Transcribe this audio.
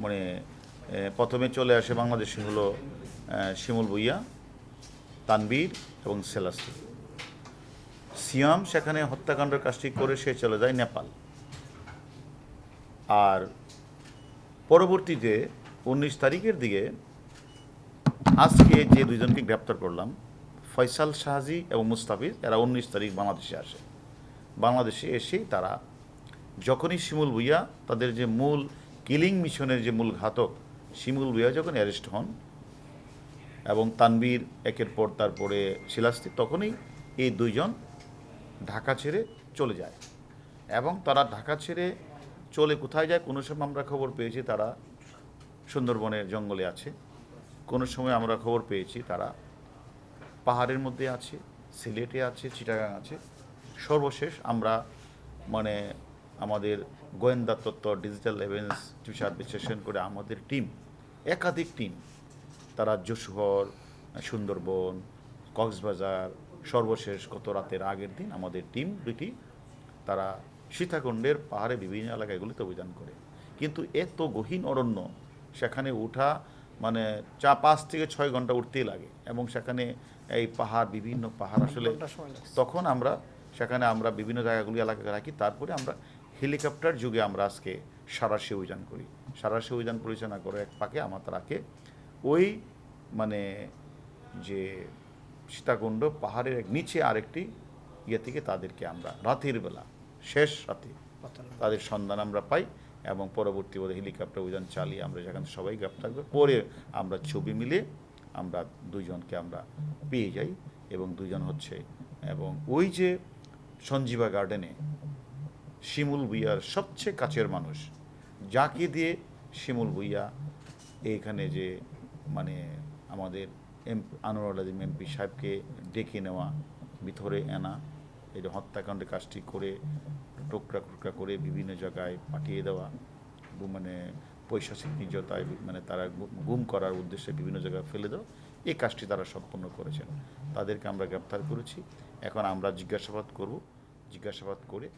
মানে প্রথমে চলে আসে বাংলাদেশে হলো শিমুল ভুঁইয়া, তানবীর এবং সেলাস্তি। সিয়াম সেখানে হত্যাকাণ্ডের কাজটি করে সে চলে যায় নেপাল। আর পরবর্তীতে 19 তারিখের দিকে আজকে যে দুইজনকে গ্রেপ্তার করলাম, ফয়সাল শাহজি এবং মুস্তাফিজ, এরা 19 তারিখ বাংলাদেশে আসে। বাংলাদেশে এসেই তারা যখনই শিমুল ভুঁইয়া, তাদের যে মূল কিলিং মিশনের যে মূল ঘাতক শিমুল ভুঁইয়া যখন অ্যারেস্ট হন এবং তানবীর একের পর তারপরে শিলাস্তি, তখনই এই দুইজন ঢাকা ছেড়ে চলে যায়। এবং তারা ঢাকা ছেড়ে চলে কোথায় যায়, কোনো সময় আমরা খবর পেয়েছি তারা সুন্দরবনের জঙ্গলে আছে, কোনো সময় আমরা খবর পেয়েছি তারা পাহাড়ের মধ্যে আছে, সিলেটে আছে, চিটাগাং আছে। সর্বশেষ আমরা মানে আমাদের গোয়েন্দা তত্ত্ব, ডিজিটাল এভিডেন্স বিশ্লেষণ করে আমাদের টিম, একাধিক টিম, তারা যশোর, সুন্দরবন, কক্সবাজার, সর্বশেষ গত রাতের আগের দিন আমাদের টিম দুটি তারা সীতাকুণ্ডের পাহাড়ে বিভিন্ন এলাকাগুলিতে অভিযান করে। কিন্তু এত গহীন অরণ্য, সেখানে ওঠা মানে 5 থেকে 6 ঘন্টা উঠতেই লাগে। এবং সেখানে এই পাহাড়, বিভিন্ন পাহাড় আসলে তখন আমরা সেখানে আমরা বিভিন্ন জায়গাগুলি এলাকায় রাখি। তারপরে আমরা হেলিকপ্টার যুগে আমরা আজকে সাঁড়াশি অভিযান করি। সাঁড়াশি অভিযান পরিচালনা করে এক পাকে আমার তারাকে ওই মানে যে সীতাকুণ্ড পাহাড়ের এক নিচে আরেকটি ইয়ে থেকে তাদেরকে আমরা রাতের বেলা, শেষ রাতে তাদের সন্ধান আমরা পাই এবং পরবর্তী হেলিকপ্টার অভিযান চালিয়ে আমরা সেখানে সবাই গ্রেপ্তার করি। পরে আমরা ছবি মিলে আমরা দুইজনকে আমরা পেয়ে যাই এবং দুইজন হচ্ছে এবং ওই যে সঞ্জীবা গার্ডেনে শিমুল ভুঁইয়ার সবচেয়ে কাছের মানুষ, যাকে দিয়ে শিমুল ভুঁইয়া এইখানে যে মানে আমাদের আনোয়ারুল আজিম এমপি সাহেবকে ডেকে নেওয়া, ভিতরে আনা, এই যে হত্যাকাণ্ডের কাজটি করে টুকরা টুকরা করে বিভিন্ন জায়গায় পাঠিয়ে দেওয়া, মানে পৈশাচিক নির্যাতায় মানে তারা গুম করার উদ্দেশ্যে বিভিন্ন জায়গায় ফেলে দেওয়া, এই কাজটি তারা সম্পন্ন করেছেন। তাদেরকে আমরা গ্রেপ্তার করেছি। এখন আমরা জিজ্ঞাসাবাদ করব, জিজ্ঞাসাবাদ করে